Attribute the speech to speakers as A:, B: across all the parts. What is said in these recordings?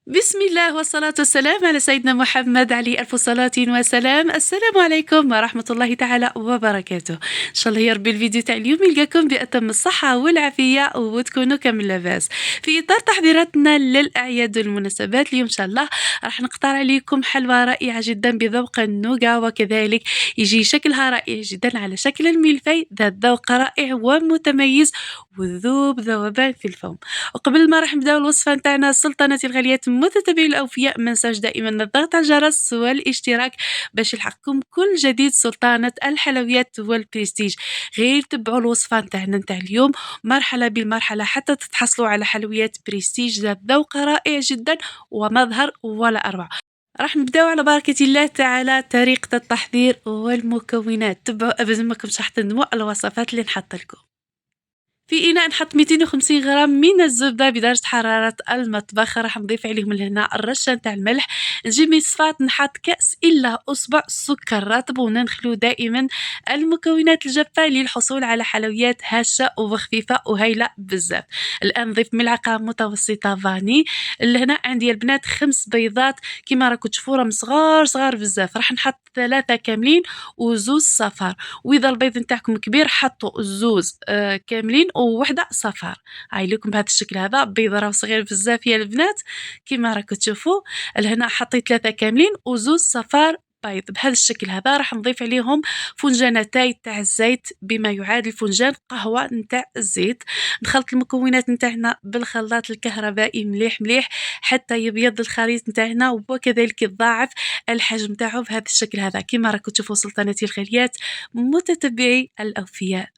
A: بسم الله والصلاة والسلام على سيدنا محمد عليه ألف صلاة وسلام. السلام عليكم ورحمة الله تعالى وبركاته. إن شاء الله يا ربي الفيديو تاع اليوم يلقاكم بأتم الصحة والعافية وتكونوا كامل لاباس. في إطار تحضيراتنا للأعياد والمناسبات اليوم إن شاء الله راح نقترح عليكم حلوى رائعة جدا بذوق النوغا، وكذلك يجي شكلها رائع جدا على شكل الملفي ذات ذوق رائع ومتميز وذوب ذوبان في الفم. وقبل ما راح نبداو الوصفة نتاعنا سلطنتي الغاليات متتبعي الأوفياء، ما ننساوش دائما الضغط على الجرس والاشتراك باش يلحقكم كل جديد. سلطانة الحلويات والبرستيج، غير تبعوا الوصفة نتاعنا نتاع اليوم مرحلة بالمرحلة حتى تتحصلوا على حلويات برستيج ذات ذوق رائع جدا ومظهر ولا أروع. راح نبداو على بركة الله تعالى. طريقة التحضير والمكونات، تبعوا أبدا ما كنتش راح تندموا الوصفات اللي نحط لكم. في إناء نحط 250 غرام من الزبدة بدرجة حرارة المطبخ، راح نضيف عليهم لهنا الرشة نتاع الملح. نجيب مصفاة نحط كأس إلا أصبع سكر رطب، ونخلو دائما المكونات الجافة للحصول على حلويات هشة وخفيفة وهايلة بزاف. الآن نضيف ملعقة متوسطة فاني. لهنا عندي البنات 5 بيضات كما راكم تشوفوا راهم صغار صغار بزاف. راح نحط 3 كاملين وزوز صفار، واذا البيض نتاعكم كبير حطوا الزوز كاملين ووحده صفار. هاي لكم بهذا الشكل هذا. بيض راه صغير بزاف يا البنات كما راكم تشوفوا. لهنا حطيت 3 كاملين وزوز صفار بيض بهذا الشكل هذا. راح نضيف عليهم فنجانتاي تاع الزيت بما يعادل فنجان قهوه نتاع الزيت. نخلط المكونات نتاعنا بالخلاط الكهربائي مليح مليح حتى يبيض الخليط نتاعنا، وكذلك يتضاعف الحجم تاعو بهذا الشكل هذا. كما راكم تشوفوا سلطنتي الغاليات متتبعي الأوفياء،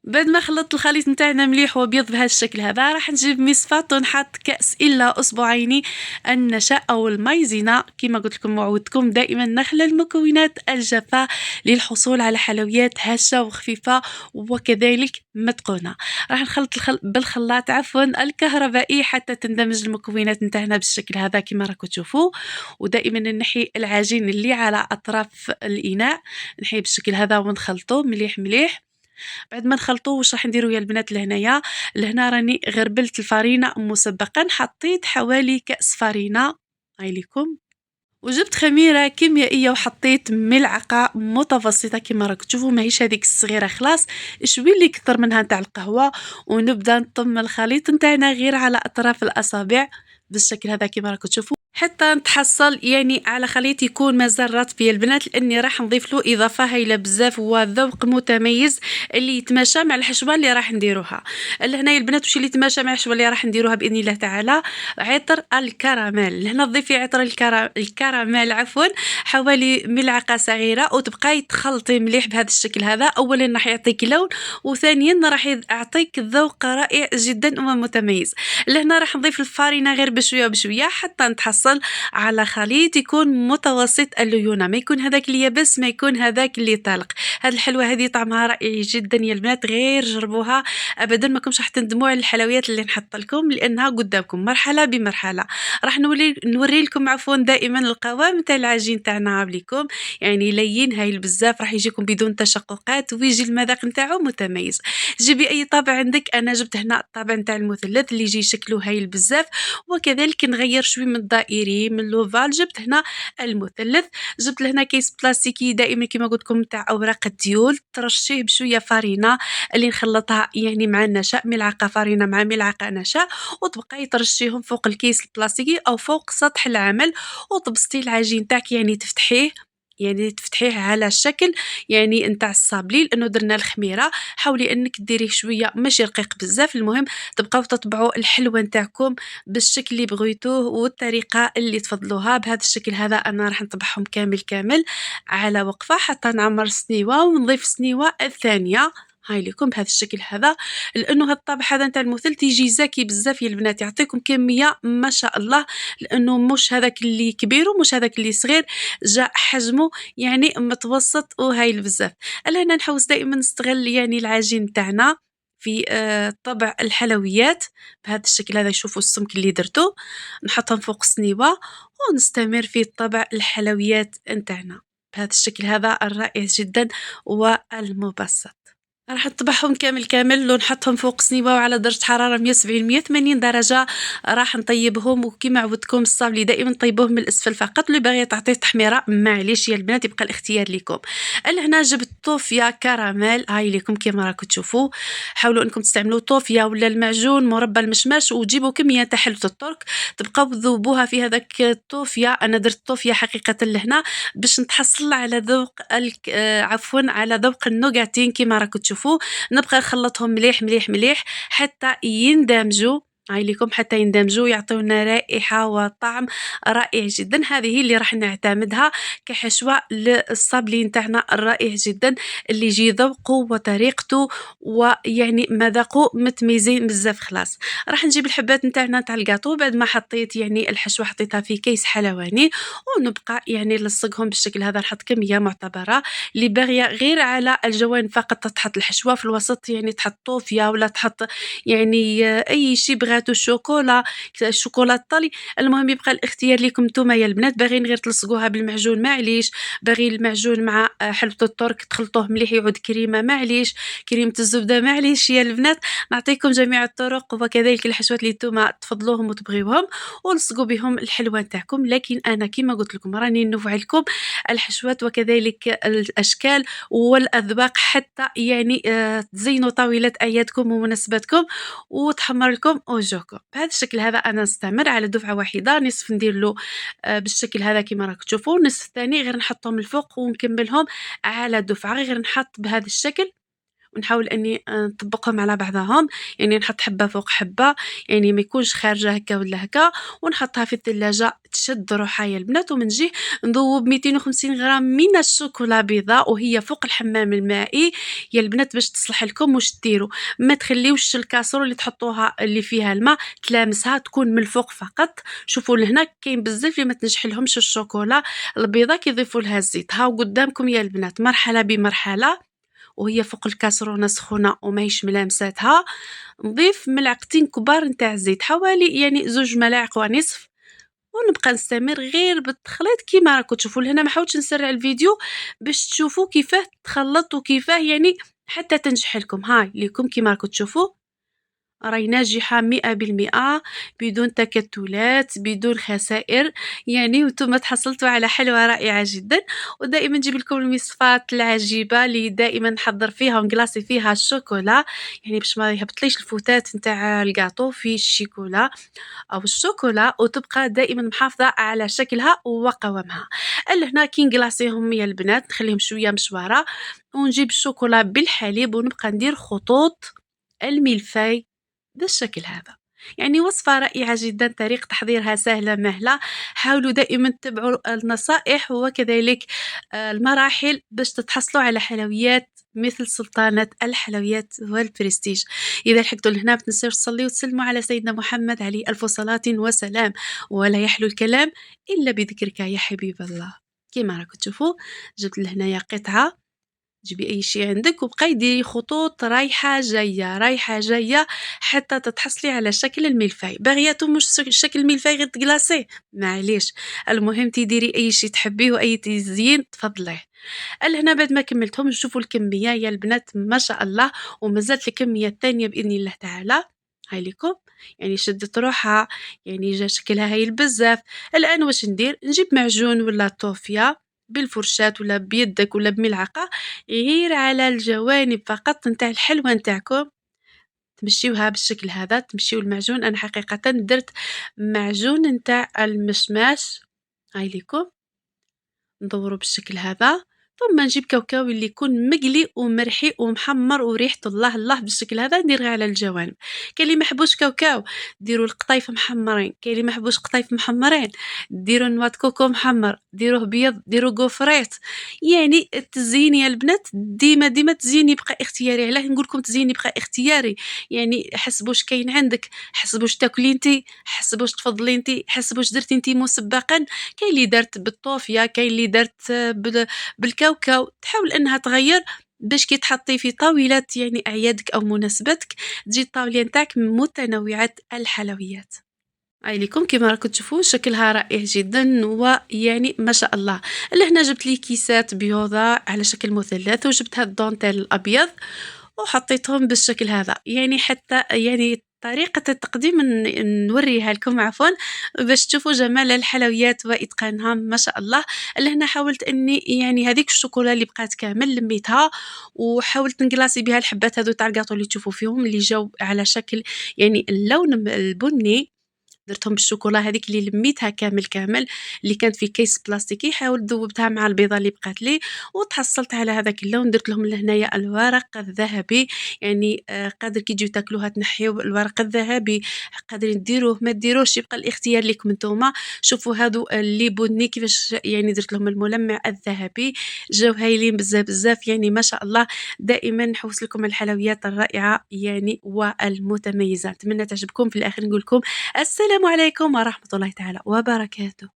A: بعد ما خلطت الخليط نتاعنا مليح وابيض بهذا الشكل هذا راح نجيب مصفاة ونحط كأس الا اصبعين النشا او المايزينا. كما قلت لكم وعودتكم دائما نخلى المكونات الجافة للحصول على حلويات هشة وخفيفة وكذلك متقونة. راح نخلط بالخلاط الكهربائي حتى تندمج المكونات نتاعنا بالشكل هذا كما راكم تشوفوا. ودائما نحي العجين اللي على اطراف الاناء، نحيه بالشكل هذا ونخلطه مليح مليح. بعد ما نخلطوه واش راح نديرو يا البنات لهنايا؟ لهنا راني غربلت الفرينة مسبقا، حطيت حوالي كأس فرينة هاي ليكم، وجبت خميرة كيميائية وحطيت ملعقة متوسطة كما راكم تشوفوا، ماهيش هذيك الصغيرة خلاص، شوي اللي كثر منها نتاع القهوة. ونبدا نطم الخليط نتاعنا غير على اطراف الاصابع بالشكل هذا كما راكم تشوفوا حتى نتحصل يعني على خليط يكون مازال رطب يا البنات، لاني راح نضيف له اضافه هايله بزاف وذوق متميز اللي يتماشى مع الحشوه اللي راح نديروها. لهنا يا البنات وش اللي يتماشى مع الحشوه اللي راح نديروها باذن الله تعالى؟ عطر الكراميل. لهنا تضيفي عطر الكراميل عفوا حوالي ملعقه صغيره، وتبقاي تخلطي مليح بهذا الشكل هذا. اولا راح يعطيك لون، وثانيا راح يعطيك ذوق رائع جدا ومتميز. لهنا راح نضيف الفارينه غير بشويه بشويه حتى نتحصل على خليط يكون متوسط الليونه، ما يكون هذاك اللي يبس ما يكون هذاك اللي طالق. هاد الحلوه هذه طعمها رائع جدا يا البنات، غير جربوها ابدا ما كنتش راح تندموا على الحلويات اللي نحط لكم لانها قدامكم مرحله بمرحله. راح نوري لكم عفوا دائما القوام تاع العجين تاعنا بليكم، يعني لين هايل بزاف، راح يجيكم بدون تشققات ويجي المذاق نتاعو متميز. جيبي اي طابع عندك، انا جبت هنا الطابع نتاع المثلث اللي يجي شكله هايل بزاف، وكذلك نغير شوي من الدائري من لوفال. جبت هنا المثلث، جبت لهنا كيس بلاستيكي دائما كما قلت لكم تاع اوراق الديول، ترشيه بشويه فارينه اللي نخلطها يعني مع النشا، ملعقه فارينه مع ملعقه نشا، وتبقاي ترشيهم فوق الكيس البلاستيكي او فوق سطح العمل. وتبسطي العجين تاعك يعني تفتحيه على شكل يعني نتاع الصابلي، لانه درنا الخميره. حاولي انك ديريه شويه ماشي رقيق بزاف، المهم تبقاو تطبعوا الحلوه نتاعكم بالشكل اللي بغيتوه والطريقه اللي تفضلوها. بهذا الشكل هذا انا راح نطبعهم كامل كامل على وقفه حتى نعمر سنيوه ونضيف سنيوه الثانيه هاي لكم بهذا الشكل هذا. لانه هذا الطابع هذا نتاع المثلث تيجي زاكي بزاف يا البنات، يعطيكم كميه ما شاء الله، لانه مش هذاك اللي كبير ومش هذاك اللي صغير، جاء حجمه يعني متوسط وهايل بزاف. هنا نحوس دائما نستغل يعني العجين تاعنا في طبع الحلويات بهذا الشكل هذا. شوفوا السمك اللي درته، نحطهم فوق السنيوه ونستمر في طبع الحلويات نتاعنا بهذا الشكل هذا الرائع جدا والمبسط. راح نطبعهم كامل ونحطهم فوق صنيبة وعلى درجة حرارة 170 180 درجة. راح نطيبهم وكيما عودتكم الصابلي دائما طيبوه من الأسفل فقط. اللي باغي تعطيه تحميرة معليش يا البنات يبقى الاختيار ليكم. لهنا جبت طوفيا كراميل هاي ليكم كيما راكم تشوفوا. حاولوا انكم تستعملوا طوفيا ولا المعجون مربى المشماش وتجيبوا كمية تاع حلوة الترك تبقاو تذوبوها في هذاك الطوفيا. انا درت طوفيا حقيقة لهنا باش نتحصل على ذوق عفوا على ذوق النوغاتين كيما راكم تشوفوا. نبقى نخلطهم مليح مليح مليح حتى يندمجوا. هاي ليكم حتى يندمجوا يعطيونا رائحة وطعم رائع جدا. هذه هي اللي راح نعتمدها كحشوة للصابلي نتاعنا الرائع جدا اللي يجي ذوقه وطريقته ويعني مذاقه متميزين بزاف. خلاص راح نجيب الحبات نتاعنا تاع الكاطو بعد ما حطيت يعني الحشوة حطيتها في كيس حلواني ونبقى يعني نلصقهم بالشكل هذا. نحط كمية معتبرة اللي باغيه غير على الجوانب فقط تحط الحشوه في الوسط يعني تحط طوفيا ولا تحط يعني اي شيء بغاتو الشوكولا الشوكولا الطلي. المهم يبقى الاختيار لكم نتوما يا البنات. باغيين غير تلصقوها بالمعجون معليش. باغي المعجون مع حلوة الترك تخلطوه مليح يعود كريمه معليش. كريمه الزبده معليش يا البنات. نعطيكم جميع الطرق وكذلك الحشوات اللي نتوما تفضلوهم وتبغيوهم ولصقوا بهم الحلوه نتاعكم. لكن انا كما قلت لكم راني نوفع لكم الحشوات وكذلك الأشكال والأذواق حتى يعني تزينوا طاولة أعيادكم ومناسباتكم وتحمر لكم وجوهكم. بهذا الشكل هذا أنا نستمر على دفعة واحدة. نصف ندير له بالشكل هذا كما راكم تشوفوا. النصف الثاني غير نحطهم الفوق ونكملهم على دفعة غير نحط بهذا الشكل ونحاول اني نطبقهم على بعضهم. يعني نحط حبه فوق حبه يعني ما يكونش خارجه هكا ولا هكا ونحطها في الثلاجه تشد روحها يا البنات. ومن جهه نذوب 250 غرام من الشوكولا بيضاء وهي فوق الحمام المائي يا البنات باش تصلح لكم. واش ديروا ما تخليوش الكاسرول اللي تحطوها اللي فيها الماء تلامسها تكون من الفوق فقط. شوفوا لهنا كاين بزاف اللي ما تنجح لهمش الشوكولا البيضاء كيضيفوا لها الزيت. هاو قدامكم يا البنات مرحله بمرحله وهي فوق الكاسرونة سخونة وماهيش ملامساتها. نضيف ملعقتين كبار نتاع الزيت حوالي يعني 2 ملاعق ونصف ونبقى نستمر غير بالتخليط كيما راكم تشوفوا. لهنا ما حاولتش نسرع الفيديو باش تشوفوا كيفاه تخلط وكيفاه يعني حتى تنجح لكم. هاي ليكم كيما راكم تشوفوا راهي ناجحة 100% بدون تكتلات بدون خسائر يعني. وانتم تحصلتوا على حلوة رائعة جدا. ودائما نجيب لكم الوصفات العجيبة اللي دائما نحضر فيها ونقلاصي فيها الشوكولا يعني باش ما يهبطليش الفتات نتاع الكاطو في الشيكولا او الشوكولا وتبقى دائما محافظة على شكلها وقوامها. لهنا كي نقلاصيهم يا البنات نخليهم شوية مشوارة ونجيب الشوكولا بالحليب ونبقى ندير خطوط الملفاي بالشكل هذا. يعني وصفة رائعة جدا طريقة تحضيرها سهلة مهلة. حاولوا دائما تتبعوا النصائح وكذلك المراحل باش تتحصلوا على حلويات مثل سلطانة الحلويات والبرستيج. إذا لحقتوا لهنا بتنسوا تصلي وتسلموا على سيدنا محمد عليه ألف صلاة وسلام. ولا يحلو الكلام إلا بذكرك يا حبيب الله. كما راكم تشوفوا جبت لهنايا قطعة جيبي اي شيء عندك وبقاي ديري خطوط رايحه جايه رايحه جايه حتى تتحصلي على شكل الملفاي. باغياتو مش شكل الملفاي غير تقلاصيه معليش. المهم تديري اي شيء تحبيه واي تزيين تفضليه. لهنا بعد ما كملتهم نشوفوا الكميه يا البنات ما شاء الله. ومازالت الكميه الثانيه باذن الله تعالى. هاي لكم يعني شدت روحها يعني جا شكلها هايل بزاف. الان واش ندير نجيب معجون ولا طوفيا بالفرشاة ولا بيدك ولا بملعقة غير على الجوانب فقط نتاع الحلوة نتاعكم تمشيوها بالشكل هذا. تمشيو المعجون انا حقيقة درت معجون نتاع المشماش. هاي ليكم ندورو بالشكل هذا. ثم نجيب كاوكاو اللي يكون مقلي ومرحي ومحمر وريحته الله الله بالشكل هذا نديرها على الجوانب. كاين اللي ما يحبوش كاوكاو ديروا القطايف محمرين. كاين اللي ما يحبوش قطايف محمرين ديروا نوات كوكو محمر ديروه بيض ديروا غوفريت. يعني التزيين يا البنات ديما ديما تزيين يبقى اختياري. علاه نقول لكم تزيين يبقى اختياري يعني حسب واش كاين عندك حسب واش تاكلي انت حسب واش تفضلي انت حسب واش درتي انت مسبقا. كاين اللي دارت بالطوفيا كاين اللي دارت بالكاوكاو. تحاول انها تغير باش كي تحطي في طاولات يعني اعيادك او مناسباتك تجي الطاولة نتاعك متنوعة الحلويات. هاي لكم كما راكم تشوفوا شكلها رائع جدا ويعني ما شاء الله. لهنا جبت لي كيسات بيضاء على شكل مثلث وجبت هاد الدونتيل الابيض وحطيتهم بالشكل هذا، يعني حتى يعني طريقة التقديم نوريها لكم عفوًا باش تشوفوا جمال الحلويات وإتقانها ما شاء الله. لهنا حاولت إني يعني هاذيك الشوكولا اللي بقات كامل لميتها، وحاولت نكلاصي بها الحبات هاذو تاع الجاتو اللي تشوفوا فيهم اللي جاو على شكل يعني اللون البني. درتهم بالشوكولا هاذيك اللي لميتها كامل، اللي كانت في كيس بلاستيكي، حاولت ذوّبتها مع البيضة اللي بقات لي، وتحصلت على هذاك اللون. درت لهم لهنايا الورق الذهبي، يعني قادر كي تجيو تاكلوها تنحيو الورق الذهبي، قادرين ديروه ما ديروهش يبقى الاختيار ليكم نتوما. شوفوا هادو اللي بني كيفاش يعني درت لهم الملمع الذهبي، جاو هايلين بزاف يعني ما شاء الله. دائمًا نحوس لكم الحلويات الرائعة يعني والمتميزة. نتمنى تعجبكم. في الآخر نقول لكم السلام عليكم ورحمة الله تعالى وبركاته.